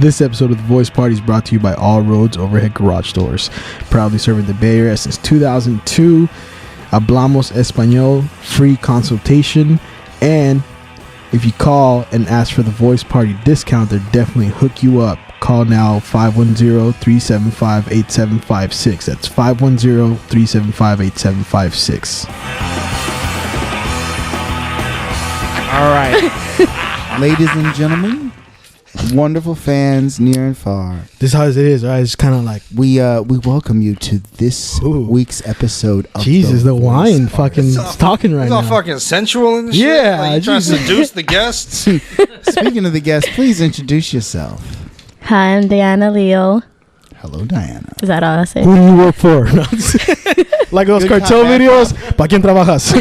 This episode of The Voice Party is brought to you by All Roads Overhead Garage Doors. Proudly serving the Bay Area since 2002. Hablamos Español, free consultation. And if you call and ask for the Voice Party discount, they'll definitely hook you up. Call now 510-375-8756. That's 510-375-8756. All right. Ladies and gentlemen, wonderful fans near and far. This is how it is, right? It's kind of like we welcome you to this week's episode of Jesus, the wine fucking is talking right now. It's all fucking sensual and shit. Yeah, like you trying to seduce the guests. Speaking of the guests, please introduce yourself. Hi, I'm Diana Leal. Hello, Diana. Is that all I say? Who do you work for? No, like those Good cartel cop, videos. ¿Para quién trabajas?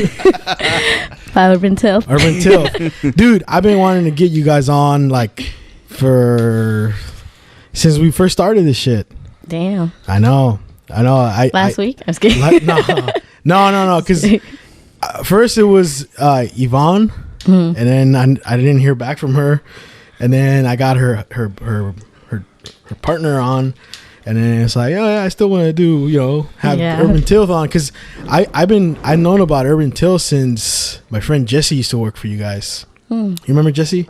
By Urban Tilth. Urban Tilth. Dude, I've been wanting to get you guys on like since we first started this shit. Damn. I know. Last week? I was kidding. No. Because first it was Yvonne, and then I didn't hear back from her, and then I got her partner on, and then it's like, oh yeah, I still want to do, have Urban Tilth on, because I've known about Urban Tilth since my friend Jesse used to work for you guys. You remember Jesse?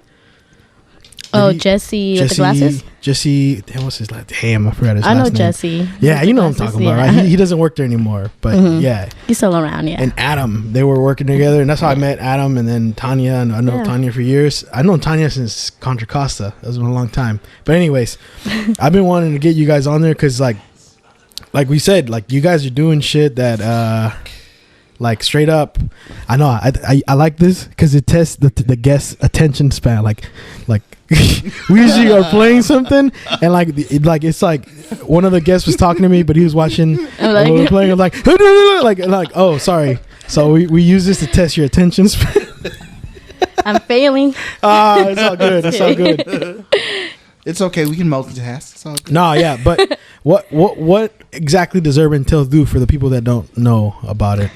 Jesse with the glasses? Jesse, what's his last? Damn, I forgot his last name. I know Jesse. Yeah, you know what I'm talking about, right? He doesn't work there anymore, but yeah. He's still around, yeah. And Adam, they were working together, and that's how I met Adam, and then Tanya, and I know Tanya for years. I know Tanya since Contra Costa. That was been a long time. But anyways, I've been wanting to get you guys on there because, like we said, like you guys are doing shit that, like straight up, I know I like this because it tests the guest's attention span. Like we usually are playing something and it's like one of the guests was talking to me, but he was watching. We were playing. I'm like oh sorry. So we use this to test your attention span. I'm failing. It's all good. It's all good. It's okay. We can multitask. It's all good. No, yeah, but what exactly does Urban Tilth do for the people that don't know about it?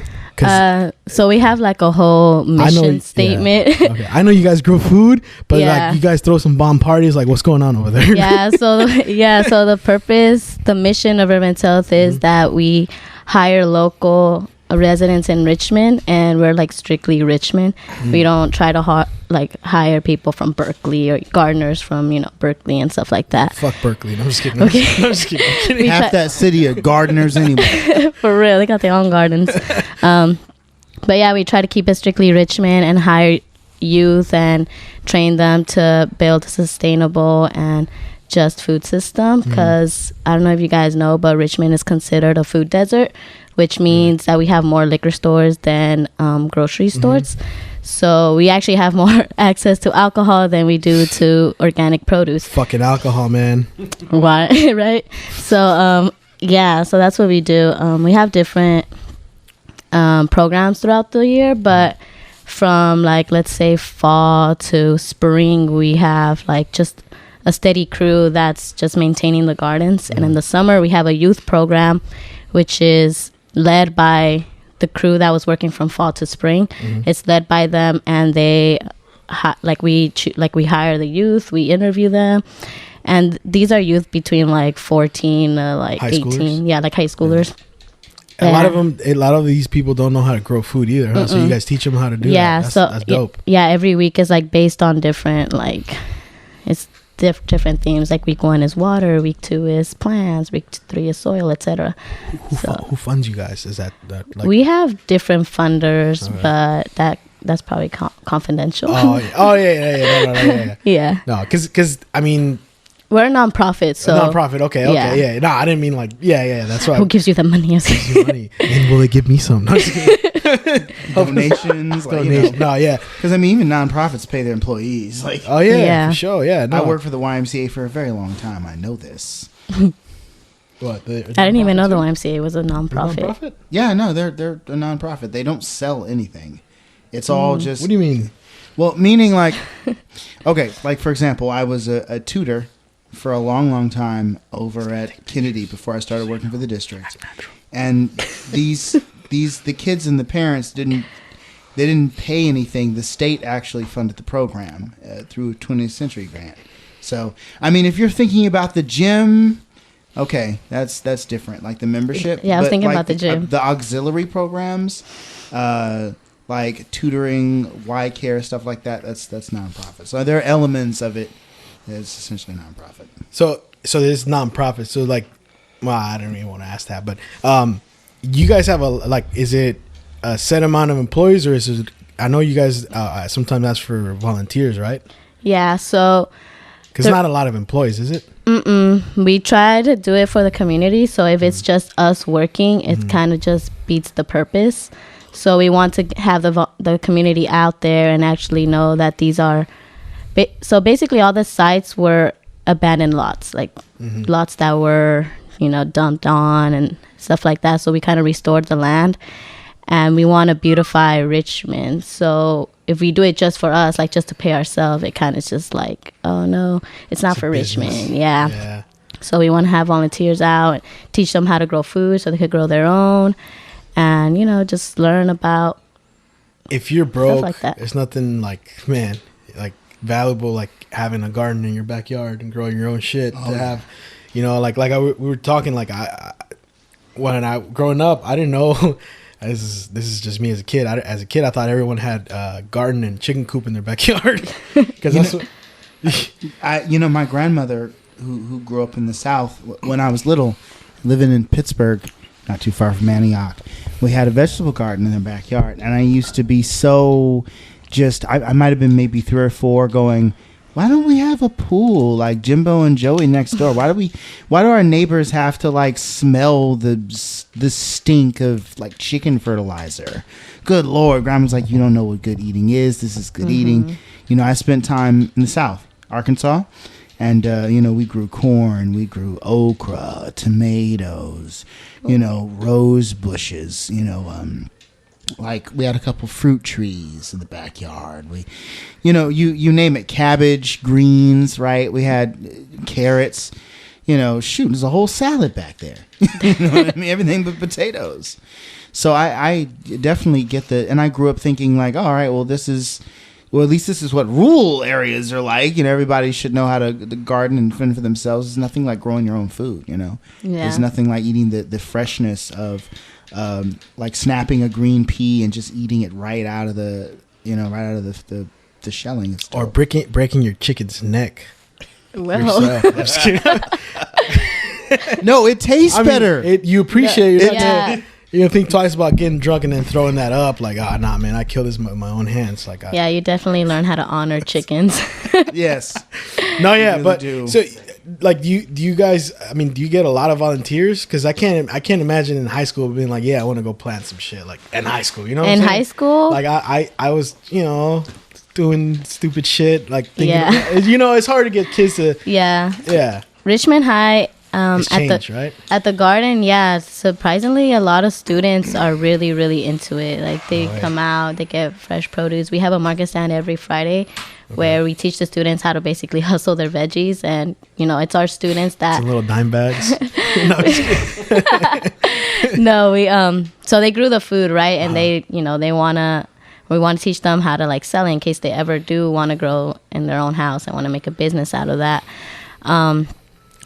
So we have like a whole mission statement. Yeah. Okay. I know you guys grow food, but like you guys throw some bomb parties. Like, what's going on over there? Yeah. So the purpose, the mission of Urban Tilth is that we hire local residents in Richmond, and we're like strictly Richmond. We don't try to hire people from Berkeley or gardeners from Berkeley and stuff like that. Fuck Berkeley. No, I'm just kidding. Okay. I'm just kidding. Half that city are gardeners anyway. For real, they got their own gardens. But yeah, we try to keep it strictly Richmond and hire youth and train them to build a sustainable and just food system, because I don't know if you guys know, but Richmond is considered a food desert, which means that we have more liquor stores than grocery stores. So we actually have more access to alcohol than we do to organic produce. Fucking alcohol, man. Why? Right? So so that's what we do. We have different programs throughout the year, but from let's say fall to spring, we have just a steady crew that's just maintaining the gardens. And in the summer, we have a youth program, which is led by the crew that was working from fall to spring. It's led by them, and they we hire the youth, we interview them, and these are youth between 14 to 18. Schoolers? Yeah, high schoolers. A lot of these people don't know how to grow food either, huh? So you guys teach them how to do that. That's dope. Yeah, every week is based on different it's different themes. Week 1 is water, week 2 is plants, week 3 is soil, etc. Who funds you guys? Is that we have different funders, but that's probably confidential. Oh yeah. Yeah. No, because I mean, we're a nonprofit, so Okay. Yeah. No, I didn't mean that's right. Who gives you the money? And will they give me some? No, Donations. No, yeah. Because even nonprofits pay their employees. For sure. Yeah. No. I worked for the YMCA for a very long time. I know this. What? I didn't even know the YMCA was a nonprofit. Yeah, no, they're a nonprofit. They don't sell anything. It's all just. What do you mean? Well, meaning for example, I was a tutor for a long time over at Kennedy before I started working for the district, and the kids and the parents didn't pay anything. The state actually funded the program through a 20th Century grant. So, I mean, if you're thinking about the gym, okay, that's different. Like the membership. Yeah, I was But, thinking like, about the gym. The auxiliary programs, like tutoring, Y care, stuff like that. That's nonprofit. So there are elements of it that's essentially nonprofit. So this nonprofit. So like, well, I don't even want to ask that, but you guys have is it a set amount of employees, or is it? I know you guys sometimes ask for volunteers, right? Yeah, so because not a lot of employees, is it? We try to do it for the community. So if it's just us working, it kind of just beats the purpose. So we want to have the community out there and actually know that these are. So basically, all the sites were abandoned lots, like lots that were dumped on and stuff like that. So we kind of restored the land, and we want to beautify Richmond. So if we do it just for us, like just to pay ourselves, it kind of just like, oh no, it's not for Richmond. Yeah. So we want to have volunteers out, teach them how to grow food so they could grow their own, and just learn about. If you're broke, like that. There's nothing like valuable like having a garden in your backyard and growing your own shit to have. We were talking like growing up, I didn't know. This is just me as a kid. As a kid, I thought everyone had a garden and chicken coop in their backyard. Because my grandmother, who grew up in the South, when I was little, living in Pittsburgh, not too far from Antioch, we had a vegetable garden in their backyard, and I used to be so I might have been maybe 3 or 4 going, why don't we have a pool like Jimbo and Joey next door? Why do our neighbors have to like smell the stink of like chicken fertilizer? Good Lord. Grandma's like, you don't know what good eating is. This is good eating. I spent time in the South, Arkansas, and we grew corn, we grew okra, tomatoes, rose bushes, like we had a couple fruit trees in the backyard. We, you name it, cabbage, greens, right? We had carrots, there's a whole salad back there. You know what I mean? Everything but potatoes. So I definitely get and I grew up thinking like, all right, well, at least this is what rural areas are like. Everybody should know how to garden and fend for themselves. There's nothing like growing your own food, Yeah. There's nothing like eating the freshness of, like snapping a green pea and just eating it right out of the shelling. Or breaking your chicken's neck. Well, no, it tastes better. You appreciate it. Yeah. You don't think twice about getting drunk and then throwing that up. Like, nah, man, I killed this with my own hands. Like, yeah, you definitely learn how to honor chickens. Yes. No, yeah, really but do. So, like, do you guys? I mean, do you get a lot of volunteers? Because I can't imagine in high school being like, yeah, I want to go plant some shit. Like in high school, what I'm saying? High school, like I was, doing stupid shit. Like, thinking, yeah, it's hard to get kids to. Yeah. Richmond High. It's changed, right? At the garden, yeah. Surprisingly, a lot of students are really, really into it. Like they come out, they get fresh produce. We have a market stand every Friday where we teach the students how to basically hustle their veggies, and it's our students that some little dime bags. No, we so they grew the food, right? And they we want to teach them how to like sell it in case they ever do want to grow in their own house and want to make a business out of that.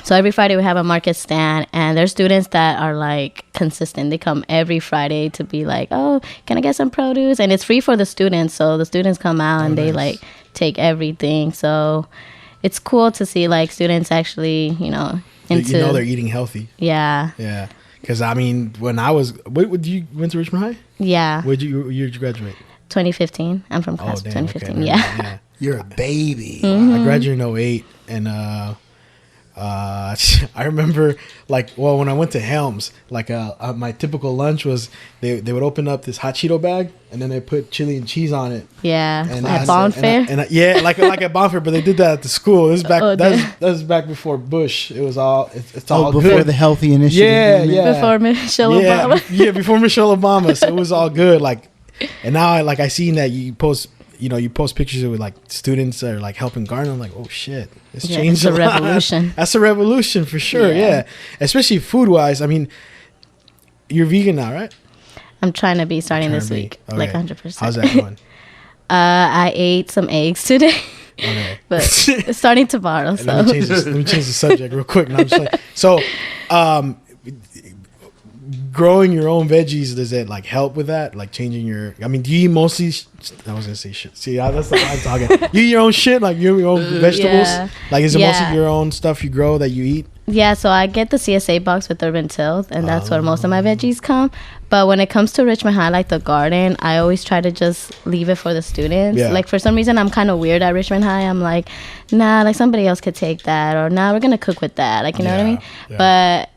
So every Friday we have a market stand, and there's students that are like consistent. They come every Friday to be like, oh, can I get some produce? And it's free for the students. So the students come out and they like take everything. So it's cool to see like students actually, into. They're eating healthy. Yeah. Yeah. Because I mean, when I was, you went to Richmond High? Yeah. Where did you graduate? 2015. I'm from Crest. 2015. Okay, yeah. You're a baby. I graduated in 08, and I remember when I went to Helms, my typical lunch was they would open up this hot Cheeto bag and then they put chili and cheese on it. Yeah, and at Bonfair. Like at Bonfair, but they did that at the school. This was back. That was back before Bush. It was all. It's all before good. the healthy initiative. Yeah. Before Michelle Obama. Before Michelle Obama. So it was all good. And now I seen that you post. You post pictures with like students that are like helping garden. I'm like, oh shit, it's changed a revolution. That's a revolution for sure. Yeah. Especially food wise. I mean, you're vegan now, right? I'm trying to be starting this week, like 100%. How's that going? I ate some eggs today. Okay. But starting tomorrow. So Let me change the subject real quick. No, I'm just like, so, growing your own veggies, does it like help with that? Like changing your, I mean, do you eat mostly, I was gonna say shit. See, that's not what I'm talking. You eat your own shit, like your own vegetables? Yeah. Like, is it mostly your own stuff you grow that you eat? yeah, so I get the CSA box with Urban Tilth, and that's where most of my veggies come. But when it comes to Richmond High, like the garden, I always try to just leave it for the students. Yeah. Like for some reason, I'm kind of weird at Richmond High. I'm like, nah, like somebody else could take that, or nah, we're gonna cook with that. Like, you know what I mean? Yeah. But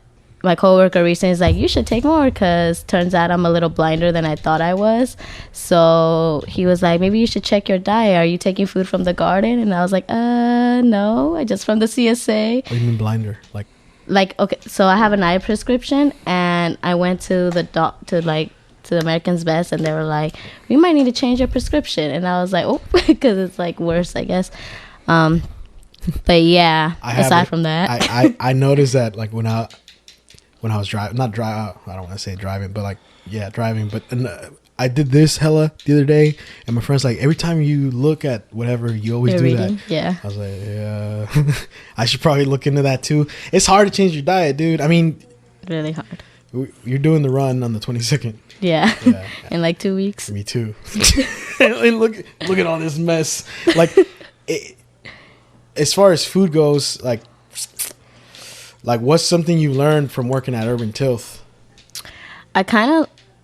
my coworker recently is like, you should take more, because turns out I'm a little blinder than I thought I was. So he was like, maybe you should check your diet. Are you taking food from the garden? And I was like, no, I just from the CSA. What do you mean blinder? Like, okay, so I have an eye prescription, and I went to the to the American's Best, and they were like, we might need to change your prescription. And I was like, oh, because it's like worse, I guess. But yeah, aside from that, I noticed that like when I was driving, I don't want to say driving, but like, yeah, driving. But I did this hella the other day, and my friend's like, every time you look at whatever, you always do reading, that. yeah. I was like, yeah, I should probably look into that too. It's hard to change your diet, dude. I mean, really hard. You're doing the run on the 22nd. Yeah. In like 2 weeks. Me too. And look at all this mess. Like, as far as food goes, like what's something you learned from working at Urban Tilth? I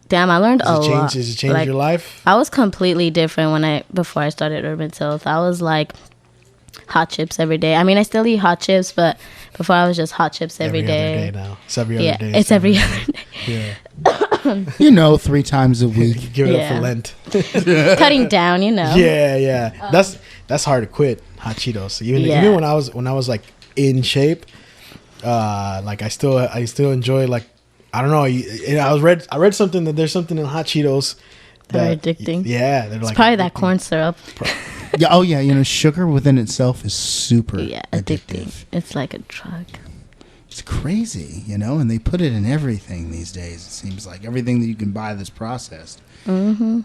learned a lot. Does it change your life? I was completely different before I started Urban Tilth. I was like hot chips every day. I mean, I still eat hot chips, but before I was just hot chips every day. Other day now. It's every other day. It's every other day. Yeah. 3 times a week. Give it up for Lent. Cutting down, Yeah. That's hard to quit, hot Cheetos. Even when I was like in shape, like I still enjoy, like, I don't know. I read something that there's something in hot Cheetos they're addicting. Yeah, they're it's like probably addicting. that corn syrup. Yeah. Oh yeah. Sugar within itself is super addictive. It's like a drug. It's crazy, and they put it in everything these days. It seems like everything that you can buy that's processed. Mm-hmm.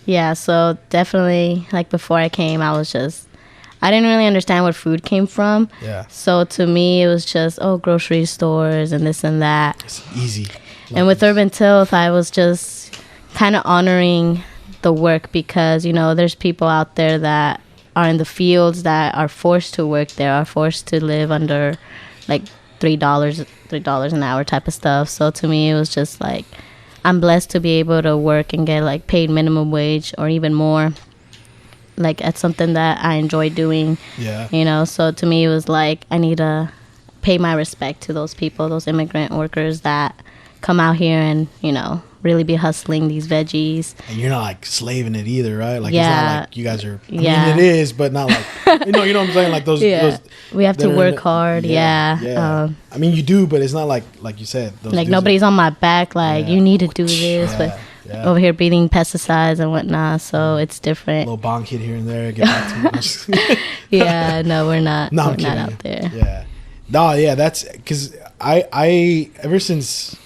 Yeah. So definitely, like before I came, I didn't really understand where food came from. Yeah. So to me, it was just, grocery stores and this and that. It's easy. And with Urban Tilth, I was just kind of honoring the work, because, there's people out there that are in the fields that are forced to work there, are forced to live under like $3 an hour type of stuff. So to me, it was just like, I'm blessed to be able to work and get like paid minimum wage or even more, like at something that I enjoy doing. Yeah. So to me, it was like, I need to pay my respect to those people, those immigrant workers that come out here and, really be hustling these veggies. And you're not like slaving it either, right? Like, yeah. It's not like you guys are, I mean, it is, but not like, you know what I'm saying? Like those, we have to work hard. Yeah. I mean, you do, but it's not like you said. Those like nobody's on my back. Like you need to do this, but over here breathing pesticides and whatnot. So it's different. A little bong hit here and there. Get back to me. Yeah, no, we're not. No, we're not out there. Yeah. No, yeah, that's because I ever since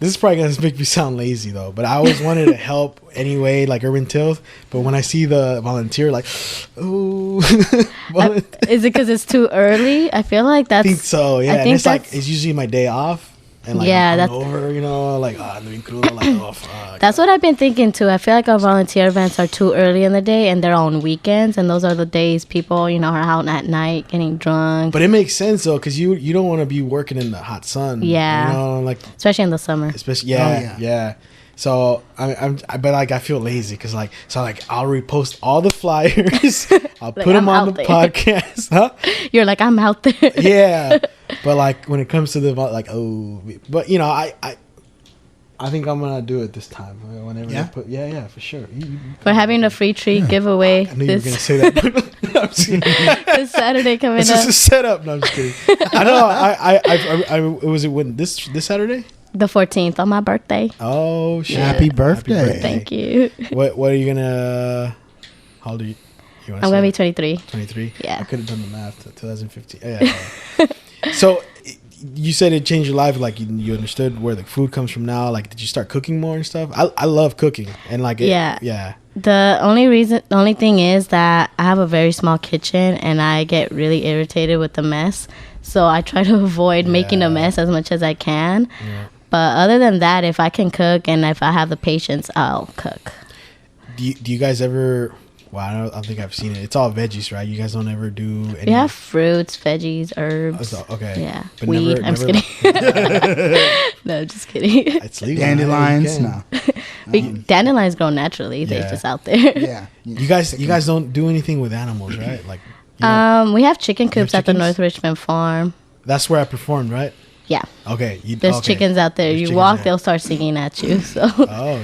this is probably gonna make me sound lazy though, but I always wanted to help anyway, like Urban Tilth. But when I see the volunteer, like, oh, is it because it's too early? I feel like that's. I think so. Yeah, and it's like it's usually my day off. And like, that's over, like, I'm crudo, like, oh, fuck. That's what I've been thinking too. I feel like our volunteer events are too early in the day, and they're on weekends, and those are the days people, are out at night getting drunk. But it makes sense though, because you don't want to be working in the hot sun. Yeah. Like especially in the summer. Especially, yeah. So but like I feel lazy because I'll repost all the flyers. I'll put them on the podcast. Huh? You're like, I'm out there. Yeah, but like when it comes to the but I think I'm gonna do it this time. Whenever I put, for sure. We're having a free treat giveaway. I knew you were gonna say that. No, I'm just this Saturday coming up. This is a setup. No, I'm just kidding. I know. Was it when this Saturday? The 14th on my birthday. Oh shit! Happy birthday! Thank you. What are you gonna? How old are you? I'm gonna be 23. 23. Yeah. I could have done the math. 2015. Yeah. So you said it changed your life. Like you understood where the food comes from now. Like, did you start cooking more and stuff? I love cooking and like. Yeah. The only thing is that I have a very small kitchen and I get really irritated with the mess. So I try to avoid making a mess as much as I can. Yeah. But other than that, if I can cook and if I have the patience, I'll cook. Do you guys ever... Well, I don't think I've seen it. It's all veggies, right? You guys don't ever do any... We have fruits, veggies, herbs. Oh, okay. Yeah. But weed. I'm just kidding. No, just kidding. It's legal. Dandelions? No. Dandelions grow naturally. They're just out there. Yeah. You guys don't do anything with animals, right? Like, we have chicken coops at the North Richmond farm. That's where I performed, right? Yeah. Okay. There's chickens out there. You walk, they'll start singing at you. So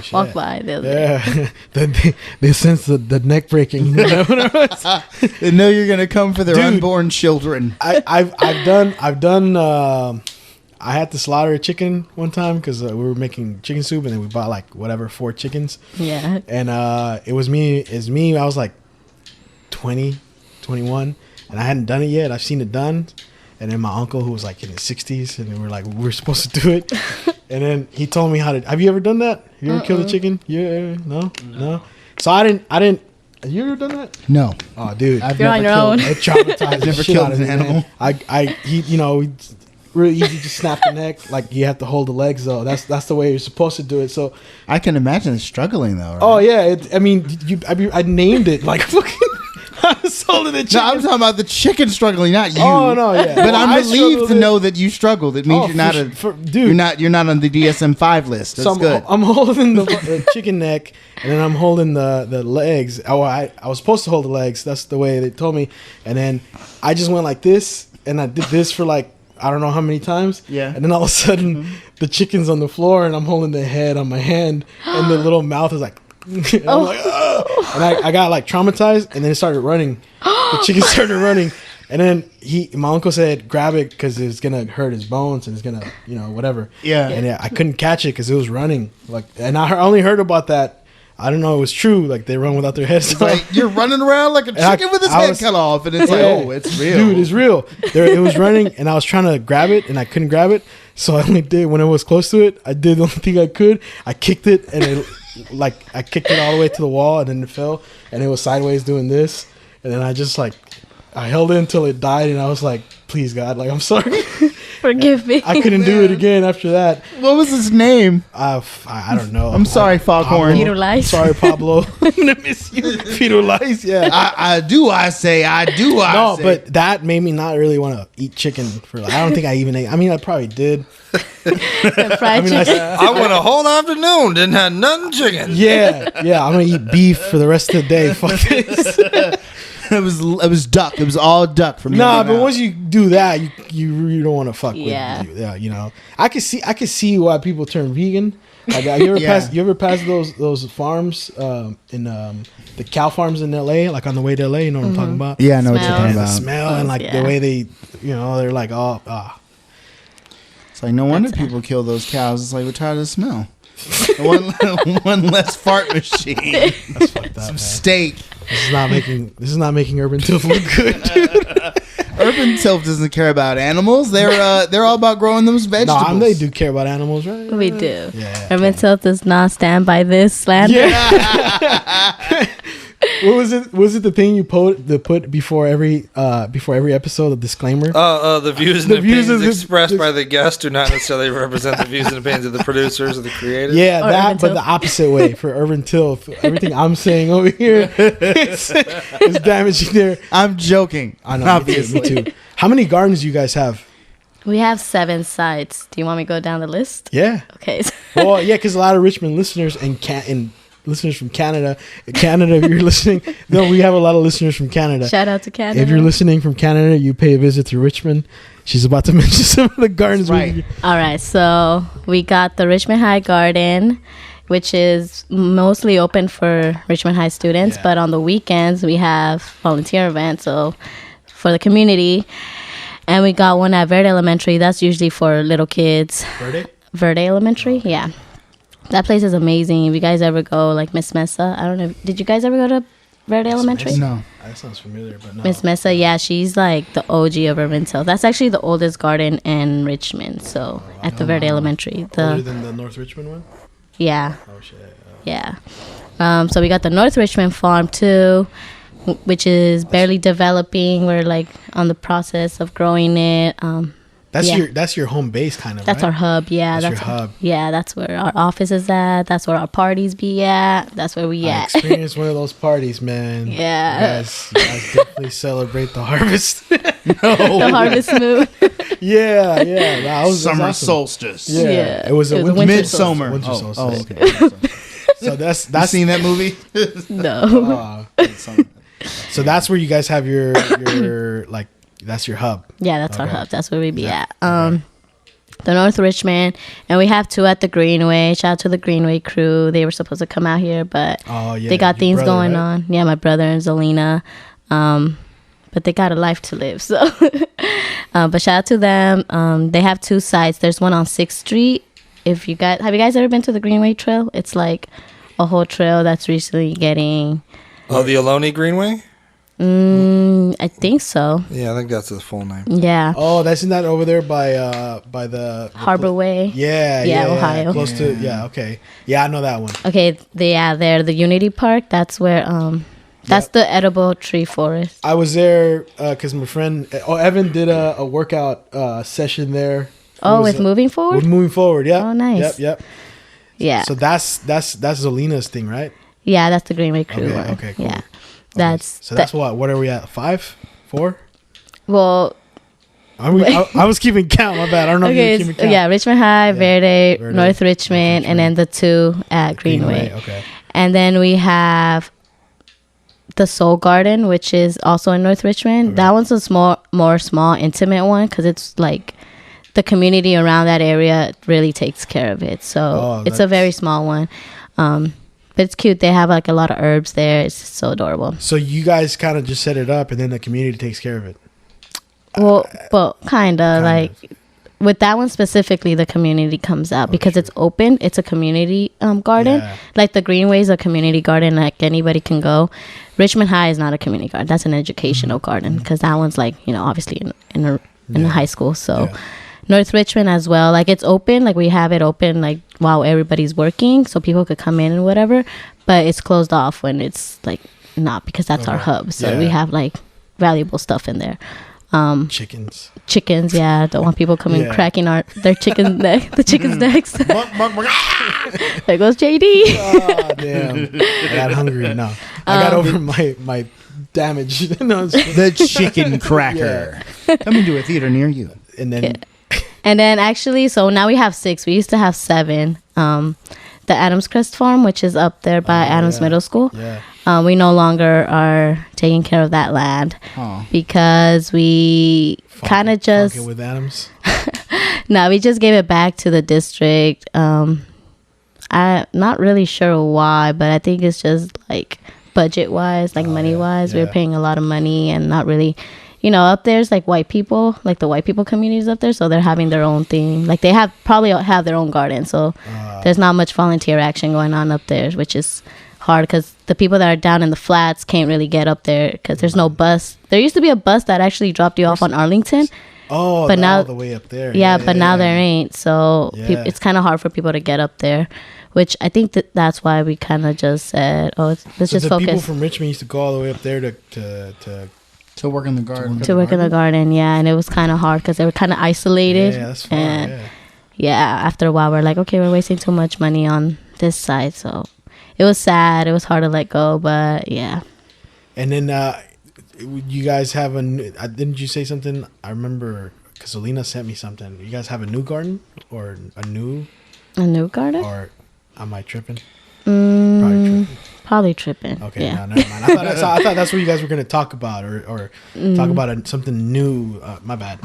shit. Walk by. They sense the neck breaking. They know you're gonna come for their unborn children. I've done. I had to slaughter a chicken one time because we were making chicken soup, and then we bought 4 chickens. Yeah. And it was me. I was 20, 21, and I hadn't done it yet. I've seen it done. And then my uncle, who was in his 60s, and we're supposed to do it. And then he told me how to. Have you ever done that? Have you ever killed a chicken? Yeah, no. So I didn't. Have you ever done that? No. Oh, dude, You're on your own. It traumatized. I've never killed an animal. It's really easy to snap the neck. You have to hold the legs though. That's the way you're supposed to do it. So I can imagine it's struggling though. Right? Oh yeah. I named it fucking. I was holding the chicken. No, I'm talking about the chicken struggling, not you. Oh no, yeah. But I'm relieved to know that you struggled. It means you're not on the DSM-5 list. That's good. I'm holding the chicken neck, and then I'm holding the legs. Oh, I was supposed to hold the legs. That's the way they told me. And then I just went like this, and I did this for I don't know how many times. Yeah. And then all of a sudden, the chicken's on the floor, and I'm holding the head on my hand, and the little mouth is like. And I'm like, oh. And I got traumatized, and then it started running. The chicken started running, and then my uncle said, "Grab it because it's gonna hurt his bones and it's gonna, whatever." Yeah. And I couldn't catch it because it was running. And I only heard about that. I don't know. It was true. They run without their heads. It's you're running around like a chicken with his head cut off, and it's it's real, dude. It's real. It was running, and I was trying to grab it, and I couldn't grab it. So I only did when it was close to it. I did the only thing I could. I kicked it, and it. I kicked it all the way to the wall, and then it fell, and it was sideways doing this, and then I just I held it until it died, and I was like, please God, I'm sorry. Forgive me. I couldn't do it again after that. What was his name? I don't know. I'm sorry, Foghorn. Peter Lice. Sorry, Pablo. I'm gonna miss you. Peter Lice, yeah. I do. No, but that made me not really want to eat chicken for I don't think I even ate. I mean, I probably did. Fried chicken. I went a whole afternoon, didn't have nothing chicken. Yeah. I'm gonna eat beef for the rest of the day. Fuck this. It was duck. It was all duck from. Nah, but once you do that, you really don't want to fuck with. Yeah, I could see why people turn vegan. You ever pass those farms in the cow farms in LA, on the way to LA? You know what I'm talking about? Yeah, I know what you're talking about. The smell and the way they, they're like, oh, It's no wonder people kill those cows. It's we're tired of the smell. one less fart machine. That's fucked up. Some steak. This is not making Urban Tilth look good, dude. Urban Tilth doesn't care about animals. They're all about growing those vegetables. No, they do care about animals, right? We do. Yeah. Urban Tilth does not stand by this slander. Yeah. What was it? Was it the thing you put before every episode? The disclaimer. The views and opinions expressed by the guest do not necessarily represent the views and opinions of the producers or the creators. Yeah, that, but the opposite way for Urban Tilth. Everything I'm saying over here is damaging there. I'm joking. I know. Obviously. Me too. How many gardens do you guys have? We have 7 sites. Do you want me to go down the list? Yeah. Okay. Well, yeah, because a lot of Richmond listeners and listeners from Canada, if you're listening, no, we have a lot of listeners from Canada. Shout out to Canada. If you're listening from Canada, you pay a visit to Richmond. She's about to mention some of the gardens. Right. All right, so we got the Richmond High Garden, which is mostly open for Richmond High students, but on the weekends we have volunteer events, so for the community. And we got one at Verde Elementary. That's usually for little kids. Verde Elementary, yeah. That place is amazing. If you guys ever go, Miss Mesa, I don't know. Did you guys ever go to Verde Elementary? No. That sounds familiar, but no. Miss Mesa, yeah, she's the OG of Urban Tilth. That's actually the oldest garden in Richmond. So at the Verde Elementary, Older than the North Richmond one. Yeah. Oh shit. Yeah. So we got the North Richmond farm too, which is barely developing. We're like on the process of growing it. That's your home base, kind of. That's right? our hub. Yeah, that's your hub. Yeah, that's where our office is at. That's where our parties be at. That's where we I at. experienced one of those parties, man. Yeah, you guys definitely celebrate the harvest. The harvest moon. Yeah. That was summer awesome. solstice. Yeah, it was a midsummer. Winter solstice. Oh, okay. So that's you seen that movie? No. So that's where you guys have your like. That's your hub. Yeah, that's our hub. That's where we be at. The North Richmond, and we have 2 at the Greenway. Shout out to the Greenway crew. They were supposed to come out here, but they got things going on. Yeah, my brother and Zelina. But they got a life to live. So, but shout out to them. They have 2 sites. There's one on 6th Street. Have you guys ever been to the Greenway Trail? It's like a whole trail that's recently getting. Oh, the Ohlone Greenway. I think so. Yeah, I think that's the full name. Yeah. Oh, that's in that over there by the Harbor Way. Yeah, Ohio. Close to okay. Yeah, I know that one. Okay, they're the Unity Park. That's where that's the edible tree forest. I was there because my friend Evan did a workout session there. Oh, with Moving Forward? With Moving Forward, yeah. Oh, nice. Yep. Yeah. So that's Zelina's thing, right? Yeah, that's the Greenway crew one. Okay, cool. Yeah. So that's what are we at? 5? 4? Well, I was keeping count. My bad. I don't know if you were keeping count. Yeah, Richmond High, Verde, North Richmond, and then the 2 at Greenway. Okay. And then we have the Soul Garden, which is also in North Richmond. Okay. That one's a more small, intimate one because it's like the community around that area really takes care of it. So it's a very small one. But it's cute. They have like a lot of herbs there. It's so adorable. So you guys kind of just set it up and then the community takes care of it? Well, but kind of like with that one specifically, the community comes out because it's open. It's a community garden. Yeah. Like the Greenway is a community garden. Like anybody can go. Richmond High is not a community garden. That's an educational garden because that one's like, obviously in the high school. So North Richmond as well. Like it's open. Like we have it open like while everybody's working so people could come in and whatever. But it's closed off when it's like not because that's our hub. So we have like valuable stuff in there. Chickens, yeah. Don't want people coming cracking their chicken neck, the chicken's necks. There goes JD. Oh, damn. I got hungry. No, I got over my damage. The chicken cracker. Coming to a theater near you. And then actually, so now we have 6. We used to have 7. The Adams Crest farm, which is up there by Adams Middle School. Yeah. We no longer are taking care of that land because we kind of just with Adams. No, we just gave it back to the district. I'm not really sure why, but I think it's just like budget wise, like money wise. We're paying a lot of money and not really. Up there's like white people, like the white people communities up there, so they're having their own thing. Like they probably have their own garden, so there's not much volunteer action going on up there, which is hard because the people that are down in the flats can't really get up there because there's no bus. There used to be a bus that actually dropped you off on Arlington. Oh, but now all the way up there. Yeah, but now there ain't. So it's kind of hard for people to get up there, which I think that's why we kind of just said, let's just focus. People from Richmond used to go all the way up there to work in the garden. To work in the garden, yeah. And it was kind of hard because they were kind of isolated. Yeah, that's far, and after a while, we're like, okay, we're wasting too much money on this side. So it was sad. It was hard to let go, but yeah. And then you guys have didn't you say something? I remember because Alina sent me something. You guys have a new garden or a new garden? Or am I tripping? Probably tripping. Okay, yeah. No, never mind. I thought that's what you guys were going to talk about or talk about something new. My bad.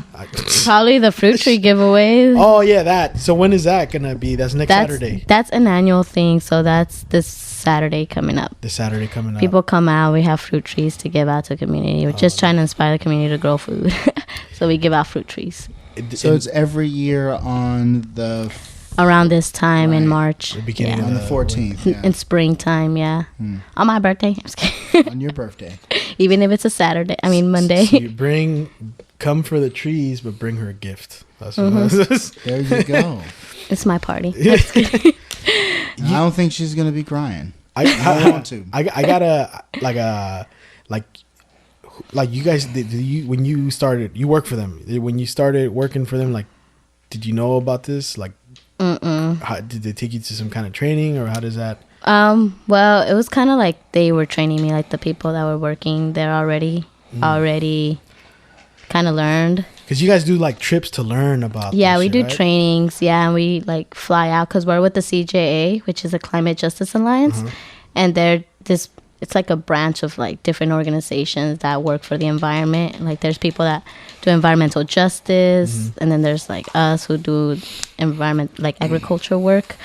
Probably the fruit tree giveaway. Oh, yeah, that. So when is that going to be? That's Saturday. That's an annual thing. So that's this Saturday coming up. People come out. We have fruit trees to give out to the community. We're just trying to inspire the community to grow food. So we give out fruit trees. So it's every year on the... Around this time in March. The beginning on the 14th. Yeah. In springtime, yeah. On my birthday. I'm just kidding. On your birthday. Even if it's a Saturday. I mean, Monday. So you come for the trees, but bring her a gift. That's what it is. There you go. It's my party. I don't think she's going to be crying. I want to. I gotta like you guys did you when you started you work for them when you started working for them, like did you know about this, like how, did they take you to some kind of training, or how does that? Well, it was kind of like they were training me, like the people that were working there already kind of learned. Because you guys do like trips to learn about. Yeah, we shit, do right? trainings. Yeah, and we like fly out because we're with the CJA, which is a Climate Justice Alliance, and it's like a branch of like different organizations that work for the environment. Like there's people that do environmental justice, and then there's like us who do agriculture work.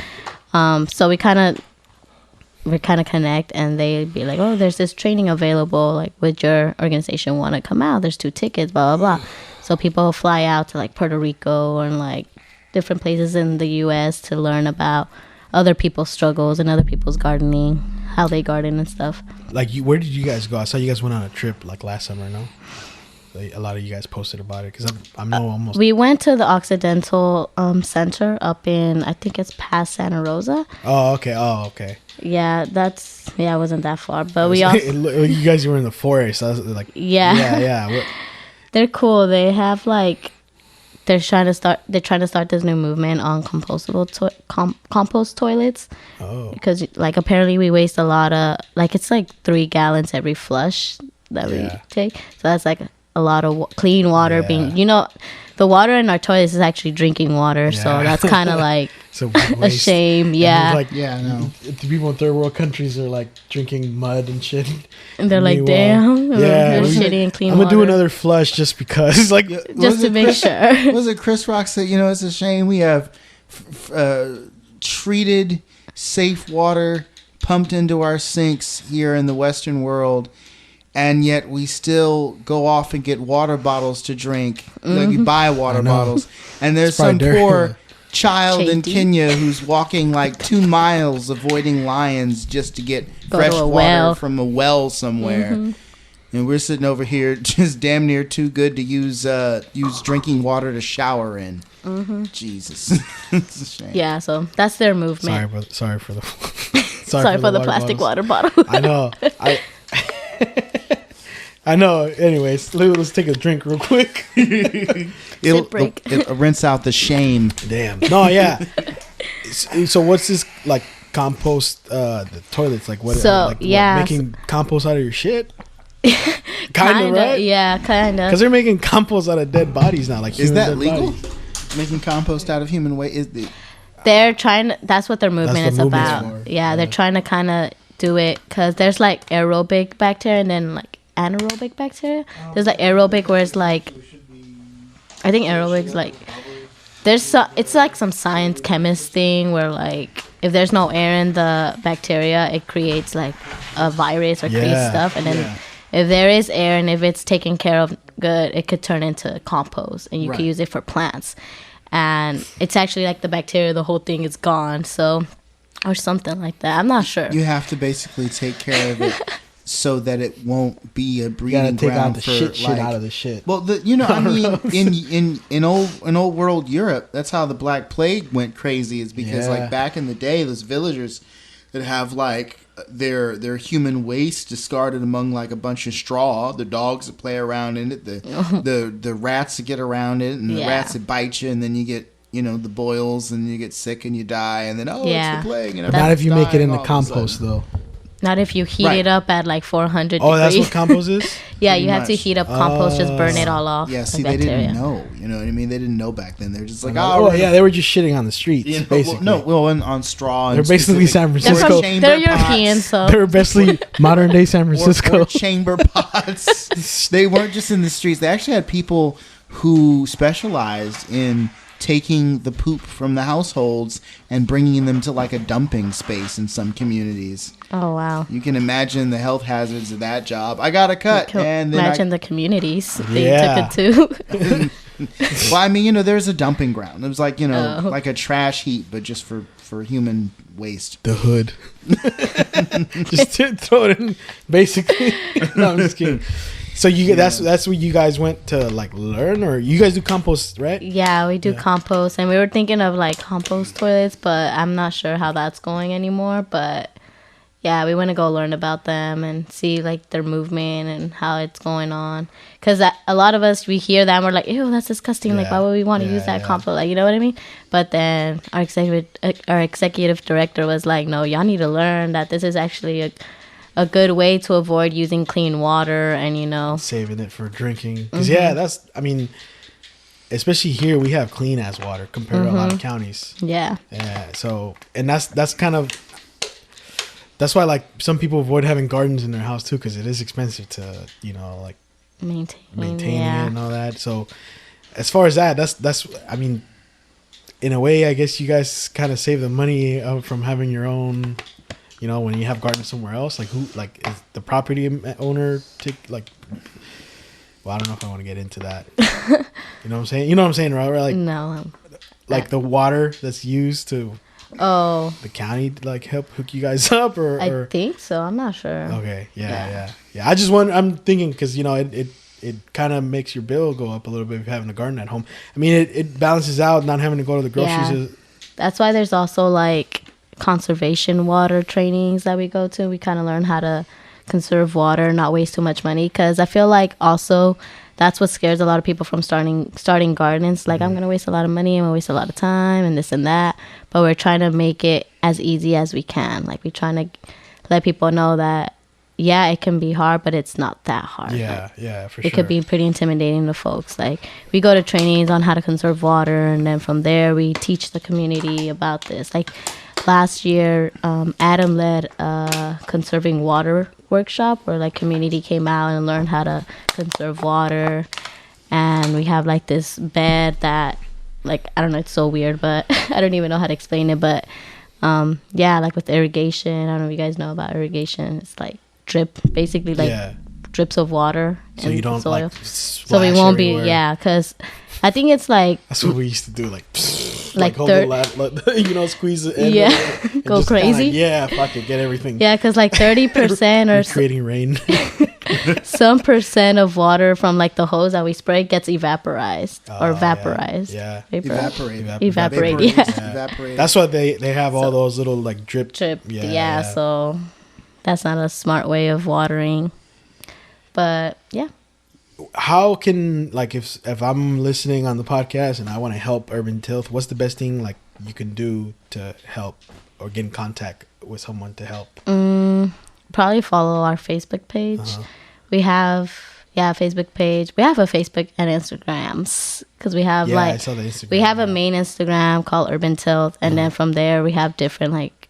So we kind of connect, and they be like, oh, there's this training available, like would your organization want to come out? There's 2 tickets, blah blah blah. So people fly out to like Puerto Rico and like different places in the US to learn about other people's struggles and other people's gardening, how they garden and stuff. Like where did you guys go? I saw you guys went on a trip like last summer, no? Like, a lot of you guys posted about it because I know almost. We went to the Occidental Center up in, I think it's past Santa Rosa. Oh okay. Yeah, it wasn't that far, but we also you guys were in the forest. So I was like, yeah. They're cool. They have like they're trying to start this new movement on compostable compost toilets. Oh. Because like apparently we waste a lot of like it's like 3 gallons every flush that we take. So that's like a lot of clean water being, the water in our toilets is actually drinking water. Yeah. So that's kind of like a shame. Yeah. Like, no. The people in third world countries are like drinking mud and shit. And they're like, damn. They're shitty and clean water. I'm going to do another flush just because. Like, just to make sure. Was it Chris Rock said, it's a shame we have treated, safe water pumped into our sinks here in the Western world, and yet we still go off and get water bottles to drink. Like you buy water bottles, and there's some poor child in Kenya who's walking like 2 miles avoiding lions just to get fresh water from a well somewhere. And we're sitting over here just damn near too good to use drinking water to shower in. Jesus. It's a shame. Yeah, so that's their movement. Sorry for the plastic water bottle. I know. I know. Anyways, let's take a drink real quick. It'll rinse out the shame. Damn. No, yeah. So what's this like compost? The toilets, like what? So what, making compost out of your shit. Kinda, right? Yeah, kinda. Because they're making compost out of dead bodies now. Like, is that legal? Bodies. Making compost out of human waste? They're trying to. That's what their movement is about. Yeah, they're trying to kind of do it because there's like aerobic bacteria and then like anaerobic bacteria. There's like aerobic where it's like, I think aerobic's like, it's like some science chemist thing where like if there's no air in the bacteria, it creates like a virus or creates stuff, and then if there is air and if it's taken care of good, it could turn into compost and you could use it for plants. And it's actually like the bacteria, the whole thing is gone. So, or something like that. I'm not sure. You have to basically take care of it so that it won't be a breeding ground for shit out of the shit. Well, I mean, in old world Europe, that's how the Black Plague went crazy. Is because like back in the day, those villagers that have like their human waste discarded among like a bunch of straw, the dogs that play around in it, the rats that get around it, and the rats that bite you, and then you get the boils, and you get sick and you die, and then it's the plague. Not if you make it into compost though. Not if you heat it up at like 400 degrees. Oh, that's what compost is? Yeah, you have to heat up compost, just burn it all off. Yeah, see, they didn't know. You know what I mean? They didn't know back then. They were just like, they were just shitting on the streets, basically. On straw. They're basically San Francisco. They're European, so. They were basically modern day San Francisco. Or chamber pots. They weren't just in the streets. They actually had people who specialized in taking the poop from the households and bringing them to like a dumping space in some communities. Oh wow! You can imagine the health hazards of that job. I got a cut, and then imagine the communities they took it to. Well, I mean, there's a dumping ground. It was like like a trash heap, but just for human waste. The hood. Just throw it in, basically. No, I'm just kidding. So that's what you guys went to like learn, or you guys do compost, right? Yeah, we do compost, and we were thinking of like compost toilets, but I'm not sure how that's going anymore. But Yeah, we want to go learn about them and see like their movement and how it's going on. Because a lot of us, we hear that and we're like, ew, that's disgusting. Like, why would we want to use that compost? Like, you know what I mean? But then our executive director was like, no, y'all need to learn that this is actually a good way to avoid using clean water and, you know, saving it for drinking. Because that's, I mean, especially here, we have clean ass water compared to a lot of counties. Yeah. Yeah. So, and that's kind of, that's why like some people avoid having gardens in their house too, because it is expensive to, you know, like maintaining it and all that. So as far as that's I mean, in a way, I guess you guys kind of save the money from having your own, you know, when you have gardens somewhere else. Like who, like is the property owner take like, well, I don't know if I want to get into that. You know what I'm saying? You know what I'm saying, right? Like, no. Like the water that's used to the county like help hook you guys up, or I think so. I'm not sure. Okay, yeah. I just want. I'm thinking because you know it kind of makes your bill go up a little bit if having a garden at home. I mean, it balances out not having to go to the groceries. Yeah. That's why there's also like conservation water trainings that we go to. We kind of learn how to conserve water, not waste too much money. Because I feel like also that's what scares a lot of people from starting gardens. Like, I'm going to waste a lot of money, I'm going to waste a lot of time and this and that. But we're trying to make it as easy as we can. Like, we're trying to let people know that, yeah, it can be hard, but it's not that hard. Yeah, like, for sure. It could be pretty intimidating to folks. Like, we go to trainings on how to conserve water, and then from there, we teach the community about this. Like, last year, Adam led a conserving water workshop where like community came out and learned how to conserve water. And we have like this bed that, like, I don't know, it's so weird, but I don't even know how to explain it. But yeah, like with irrigation, I don't know if you guys know about irrigation. It's like basically like drips of water so you don't soil. Like so we won't everywhere. Because I think it's like that's what we used to do, like hold you know, squeeze it in and go crazy. Fuck it, get everything. Yeah, because like 30% or creating rain. Some percent of water from like the hose that we spray gets vaporized. Evaporate. Yeah. That's why they have all those little like drip. Yeah, so that's not a smart way of watering. But yeah. How can, like, if I'm listening on the podcast and I want to help Urban Tilth, what's the best thing like you can do to help or get in contact with someone to help? Probably follow our Facebook page. We have a Facebook page. We have a Facebook and Instagrams because we have I saw the Instagram. We have a main Instagram called Urban Tilth, and then from there we have different like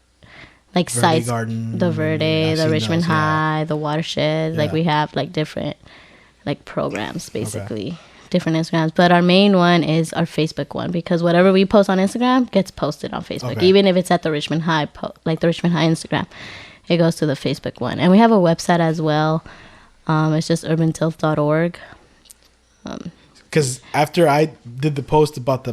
Verde sites, Garden, the Verde, the Richmond High, the Watershed. Like we have like different like programs basically, different Instagrams. But our main one is our Facebook one because whatever we post on Instagram gets posted on Facebook, even if it's at the Richmond High, like the Richmond High Instagram, it goes to the Facebook one. And we have a website as well. It's just urbantilth.org. Because after I did the post about the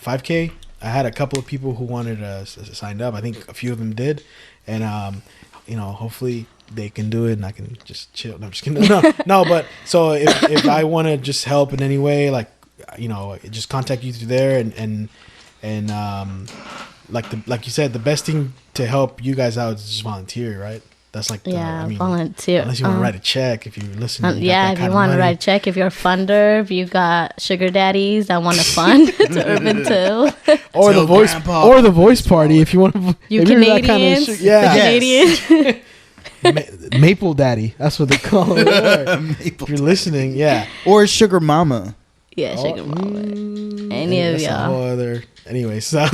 5K, I had a couple of people who wanted to sign up. I think a few of them did, and you know, hopefully they can do it and I can just chill. No, I'm just kidding. No, but so if I want to just help in any way, like, you know, just contact you through there and like you said, the best thing to help you guys out is just volunteer, right? That's like volunteer. Unless you want to write a check, if you're listening. If you want to write a check, if you're a funder, if you got sugar daddies that want to fund to Urban Tilth, or the voice party, if you want to. You Canadians, Canadian. Maple daddy, that's what they call it. If you're listening, or sugar mama. Yeah, sugar mama. Any of y'all. Anyway, so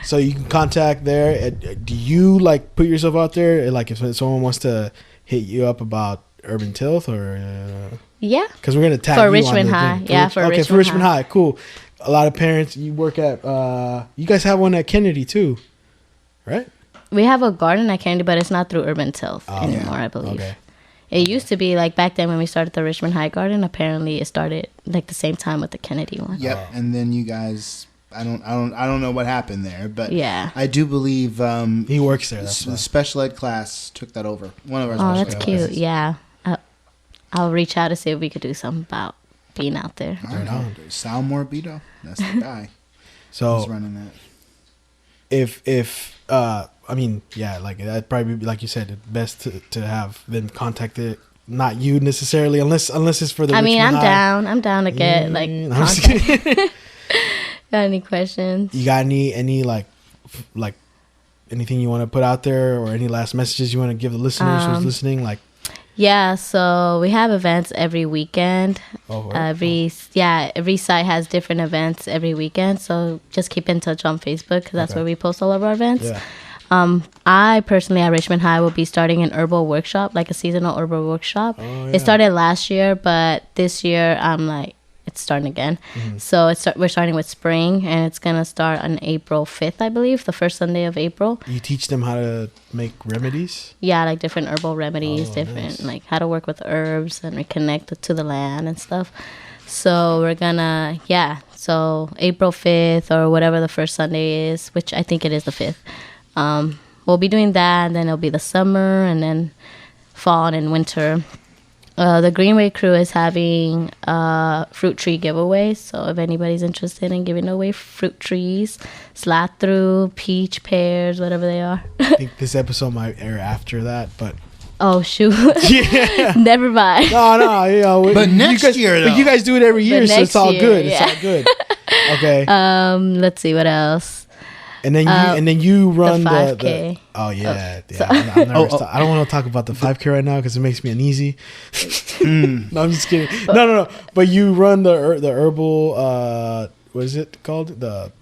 so you can contact there. Do you like put yourself out there? Like if someone wants to hit you up about Urban Tilth or because we're gonna tag for you Richmond on the High. thing. For Richmond High, cool. A lot of parents. You work at. You guys have one at Kennedy too, right? We have a garden at Kennedy, but it's not through Urban Tilth anymore, I believe. Okay. It used to be like back then when we started the Richmond High Garden. Apparently, it started like the same time with the Kennedy one. Yep, and then you guys, I don't know what happened there, but I do believe he works there. The special ed class took that over. One of our special ed cute. Classes. Yeah, I'll reach out to see if we could do something about being out there. Sal Morbido, that's the guy. So he's running that. If I mean, yeah, like that'd probably be, like you said, best to have them contact it. Not you necessarily, unless it's for the. I mean, Richmond High. I'm down to get like I'm just kidding. Got any questions? You got any like anything you want to put out there, or any last messages you want to give the listeners who's listening? Like, yeah, so we have events every weekend. Every site has different events every weekend. So just keep in touch on Facebook because that's where we post all of our events. Yeah. I personally at Richmond High will be starting an herbal workshop, like a seasonal herbal workshop. It started last year, but this year I'm like, it's starting again. So we're starting with spring, and it's gonna start on April 5th, I believe, the first Sunday of April. You teach them how to make remedies? Yeah, like different herbal remedies, like how to work with herbs and reconnect to the land and stuff. So we're gonna, so April 5th or whatever the first Sunday is, which I think it is the 5th. We'll be doing that, and then it'll be the summer, and then fall and winter. The Greenway crew is having a fruit tree giveaway, so if anybody's interested in giving away fruit trees, slat through, peach, pears, whatever they are. I think this episode might air after that, but oh shoot, never mind. No, you know, but next year, though. But you guys do it every year, so it's all good. It's all good. Okay. Let's see what else. And then you run the 5K. Oh yeah, I'm nervous. I don't want to talk about the 5K right now because it makes me uneasy. No, I'm just kidding. No. But you run the herbal. What is it called? The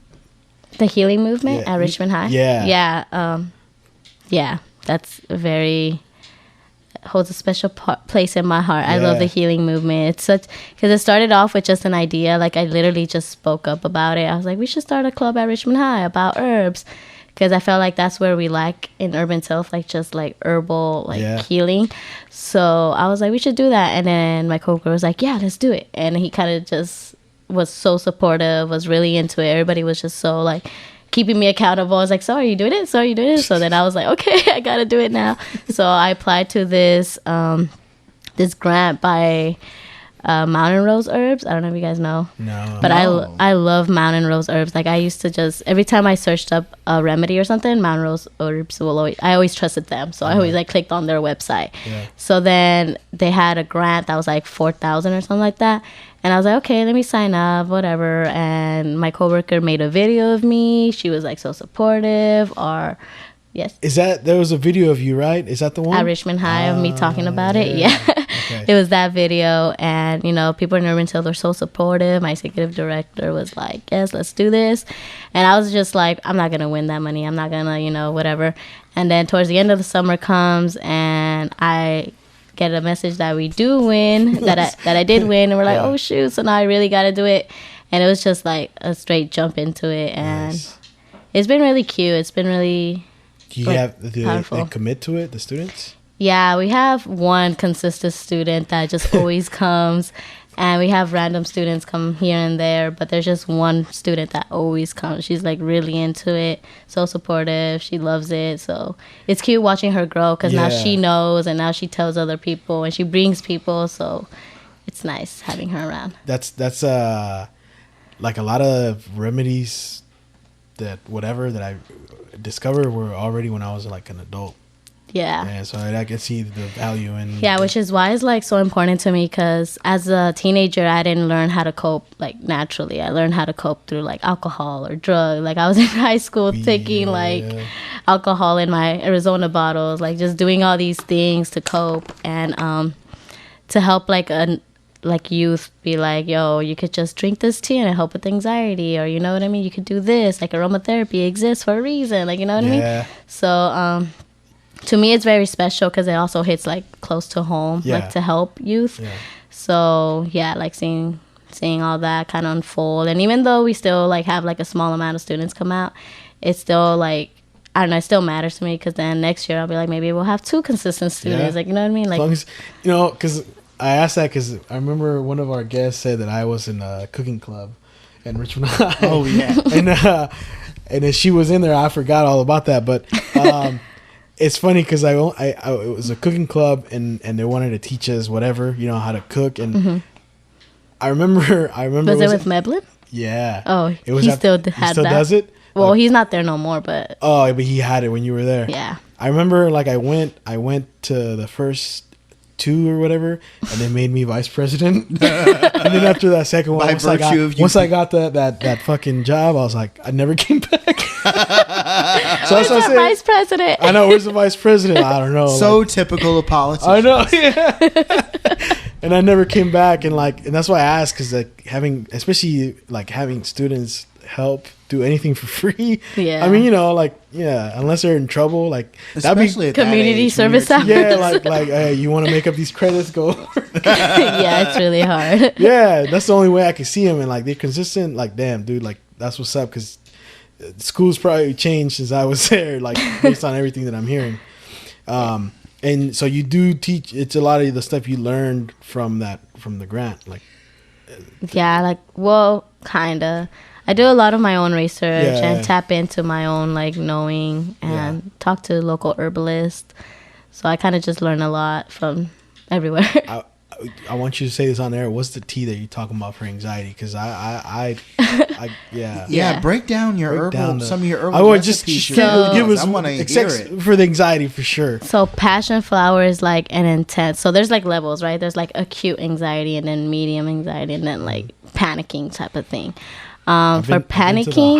healing movement at Richmond High. Yeah. That's holds a special place in my heart. I love the healing movement. It's because it started off with just an idea. Like I literally just spoke up about it. I was like, we should start a club at Richmond High about herbs, because I felt like that's where we lack in urban Tilth, like just like herbal healing. So I was like, we should do that. And then my coworker was like, yeah, let's do it. And he kind of just was so supportive, was really into it. Everybody was just so like keeping me accountable. I was like, so are you doing it? So then I was like, okay, I gotta do it now. So I applied to this grant by Mountain Rose Herbs. I don't know if you guys know. No. But I love Mountain Rose Herbs. Like I used to just, every time I searched up a remedy or something, Mountain Rose Herbs I always trusted them. So I always like clicked on their website. Yeah. So then they had a grant that was like $4,000 or something like that. And I was like, okay, let me sign up, whatever. And my coworker made a video of me. She was like so supportive. Yes. There was a video of you, right? Is that the one? At Richmond High of me talking about it. Yeah. Okay. It was that video. And, people in Urban Tilth are so supportive. My executive director was like, yes, let's do this. And I was just like, I'm not going to win that money. I'm not going to, whatever. And then towards the end of the summer comes, and I get a message that we do win, that I did win. And we're like, oh, shoot. So now I really got to do it. And it was just like a straight jump into it. And it's been really cute. It's been really... Do they commit to it, the students? Yeah, we have one consistent student that just always comes, and we have random students come here and there, but there's just one student that always comes. She's like really into it, so supportive. She loves it, so it's cute watching her grow, because now she knows, and now she tells other people, and she brings people, so it's nice having her around. That's like a lot of remedies that I discovered were already when I was like an adult. Yeah, so I can see the value in... Yeah, which is why it's like so important to me, because as a teenager, I didn't learn how to cope like naturally. I learned how to cope through like alcohol or drug. Like I was in high school taking alcohol in my Arizona bottles, like just doing all these things to cope, and to help like youth be like, yo, you could just drink this tea and it help with anxiety, or you know what I mean, you could do this, like aromatherapy exists for a reason, like, you know what I mean. So to me it's very special, because it also hits like close to home, like to help youth. So like seeing all that kind of unfold, and even though we still like have like a small amount of students come out, it's still like, I don't know, it still matters to me, because then next year I'll be like, maybe we'll have 2 consistent students, like, you know what I mean, like, as long as, because I asked that because I remember one of our guests said that I was in a cooking club in Richmond High. Oh, yeah. And then she was in there. I forgot all about that. But it's funny because it was a cooking club, and they wanted to teach us whatever, how to cook. And I remember. Was it with Meblin? Yeah. Oh, he still does it? Well, he's not there no more, but but he had it when you were there. yeah. I remember like I went to the first 2 or whatever, and they made me vice president. And then after that second one, once I got that fucking job, I was like, I never came back. So Where's the vice president? I know, where's the vice president? I don't know. So like, typical of politics. I know, yeah. And I never came back, and that's why I asked, because like having students help do anything for free. Yeah. I mean, unless they're in trouble, like especially that'd be community service hours. Yeah, like hey, you want to make up these credits? Go. Yeah, it's really hard. Yeah, that's the only way I can see them, and like they're consistent. Like, damn, dude, like that's what's up, because school's probably changed since I was there, like based on everything that I'm hearing. And so you do teach. It's a lot of the stuff you learned from the grant, like. Yeah, kinda. I do a lot of my own research and tap into my own knowing and talk to local herbalists. So I kind of just learn a lot from everywhere. I want you to say this on air. What's the tea that you're talking about for anxiety? Because I break down your herbal. Some of your herbal. I would recipes. give us. I want to hear it for the anxiety for sure. So passion flower is like an intense. So there's like levels, right? There's like acute anxiety, and then medium anxiety, and then like panicking type of thing. For panicking,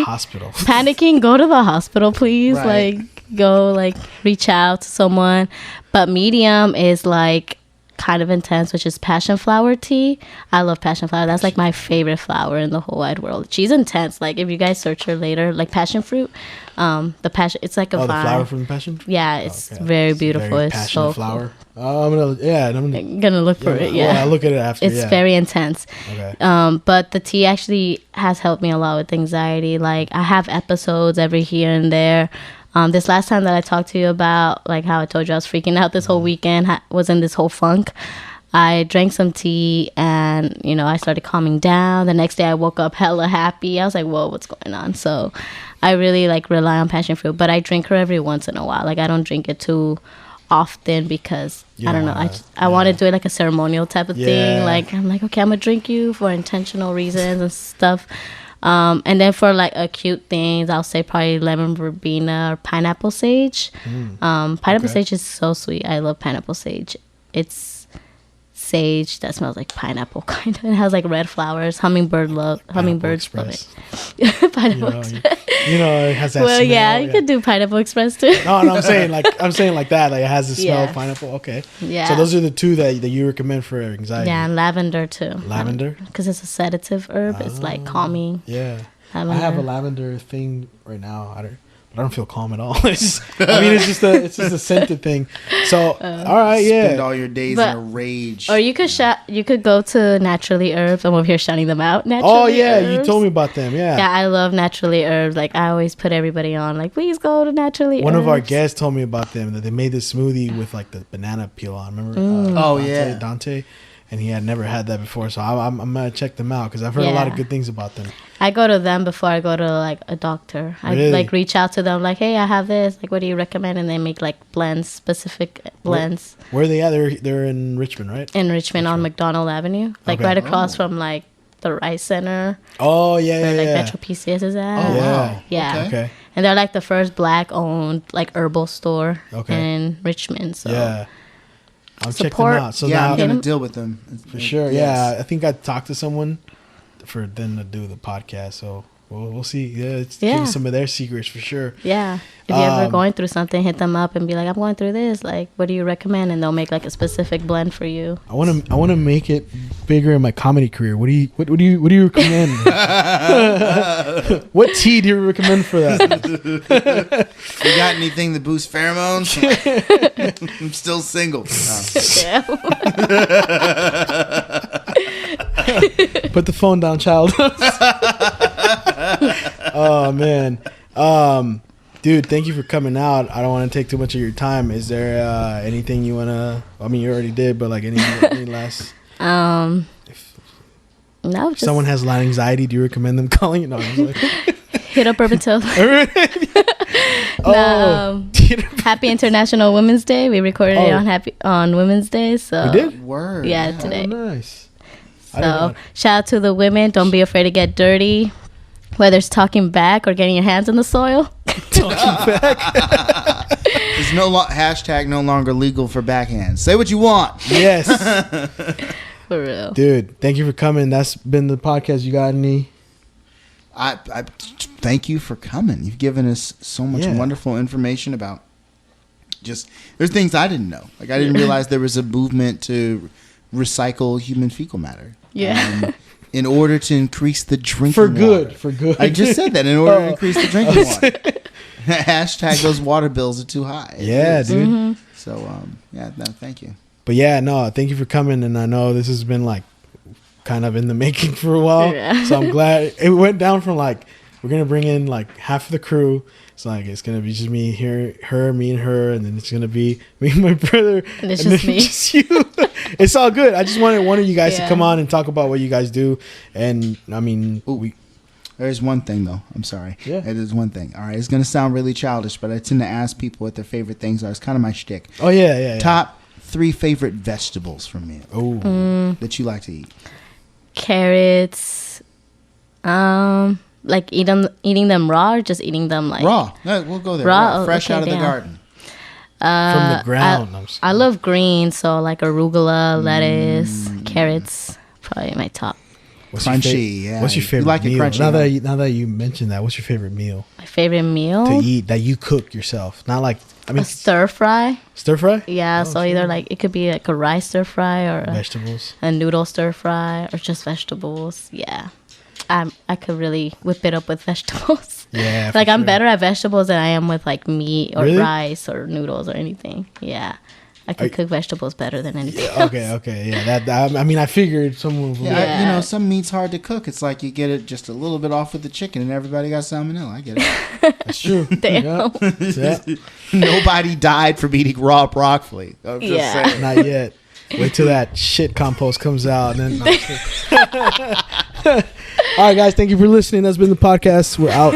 go to the hospital, please. Right. Go reach out to someone. But medium is like kind of intense, which is passion flower tea. I love passion flower. That's like my favorite flower in the whole wide world. She's intense. Like if you guys search her later, like passion fruit, the passion, it's like a vine. The flower from the passion fruit? Yeah, it's very beautiful. Very it's passion so flower. Cool. I'm gonna look for it. Yeah, I'll look at it after. It's very intense. Okay. But the tea actually has helped me a lot with anxiety. Like I have episodes every here and there. This last time that I talked to you about, like how I told you I was freaking out this whole weekend, was in this whole funk. I drank some tea and, I started calming down. The next day I woke up hella happy. I was like, whoa, what's going on? So I really rely on passion fruit, but I drink her every once in a while. Like I don't drink it too often because I don't know. I want to do it like a ceremonial type of thing. Like I'm like, okay, I'm going to drink you for intentional reasons and stuff. And then for acute things, I'll say probably lemon verbena or pineapple sage. Pineapple sage is so sweet. I love pineapple sage. It's sage that smells like pineapple, kind of. It has red flowers. Hummingbirds love it. Pineapple Express. It has that smell. Well, yeah, you could do Pineapple Express too. No, I'm saying like that. Like it has the smell of pineapple. Okay. Yeah. So those are the 2 that you recommend for anxiety. Yeah, and lavender too. Lavender? Because it's a sedative herb. It's calming. Yeah. Lavender. I have a lavender thing right now. I don't feel calm at all. It's just a scented thing. So, all right, spend all your days in a rage. Or you could go to Naturally Herbs. I'm over here shouting them out. Herbs. You told me about them. Yeah. Yeah, I love Naturally Herbs. Like I always put everybody on. Please go to Naturally Herbs. One of our guests told me about them, that they made this smoothie with the banana peel on. Remember? Dante. And he had never had that before, so I'm gonna check them out because I've heard a lot of good things about them. I go to them before I go to a doctor. Really? I reach out to them hey, I have this. What do you recommend? And they make blends, specific blends. Where are they at? They're in Richmond, right? In Richmond on McDonald Avenue, right across from the Rice Center. Oh yeah, where Metro PCS is at. Oh yeah, yeah. Okay. And they're the first Black-owned herbal store in Richmond. So yeah. I'll check them out. So now I'm gonna deal with them for sure. Yes. Yeah, I think I talked to someone for them to do the podcast. So we'll see. Yeah, give us some of their secrets for sure. Yeah, if you're ever going through something, hit them up and be like, "I'm going through this. What do you recommend?" And they'll make a specific blend for you. I want to make it bigger in my comedy career. What do you recommend? What tea do you recommend for that? You got anything that boosts pheromones? I'm still single. Put the phone down, child. Oh man. Dude, thank you for coming out. I don't want to take too much of your time. Is there anything you want to... I mean, you already did, but any last... No, if someone has a lot of anxiety, do you recommend them calling you? No, hit up Urban Tilth. Happy International Women's Day. We recorded it on Women's Day. So we did? Word. Yeah, today. Oh, nice. So shout out to the women. Don't be afraid to get dirty. whether it's talking back or getting your hands in the soil. Talking back. It's hashtag no longer legal for backhands. Say what you want. Yes. For real. Dude, thank you for coming. That's been the podcast. You got any? I thank you for coming. You've given us so much wonderful information about there's things I didn't know. Like I didn't realize there was a movement to recycle human fecal matter. Yeah. In order to increase the drinking For water. good. I just said that in order to increase the drinking water. Hashtag those water bills are too high. Yeah, dude. Mm-hmm. So, no, thank you. But yeah, no, thank you for coming. And I know this has been like kind of in the making for a while. Yeah. So I'm glad it went down from like, we're going to bring in like half of the crew. It's like, it's going to be just me here, me and her. And then it's going to be me and my brother. And it's just me. Just you. It's all good. I just wanted one of you guys to come on and talk about what you guys do. And I mean, there's one thing though. I'm sorry. Yeah. There's one thing. All right. It's going to sound really childish, but I tend to ask people what their favorite things are. It's kind of my shtick. Oh, yeah. Top 3 favorite vegetables from me. That you like to eat. Carrots. Like eating them raw or just eating them like raw. No, we'll go there. Raw. Fresh out of the garden. From the ground. I love greens, so like arugula, lettuce, carrots. Probably my top. Crunchy, yeah. What's your favorite you like meal? It crunchy, now that you mentioned that, what's your favorite meal? My favorite meal to eat that you cook yourself? Not like a stir fry. Stir fry? Yeah, so either like it could be like a rice stir fry or vegetables, a noodle stir fry, or just vegetables. Yeah, I could really whip it up with vegetables. Yeah, like I'm better at vegetables than I am with like meat or really? rice or noodles or anything. Yeah. I can cook vegetables better than anything else. Okay, yeah. That I mean, I figured someone. Yeah, some meat's hard to cook. It's like you get it just a little bit off with the chicken, and everybody got salmonella. I get it. That's true. Damn. Yeah. Nobody died from eating raw broccoli. I'm just saying. Not yet. Wait till that shit compost comes out, and then. All right, guys. Thank you for listening. That's been the podcast. We're out.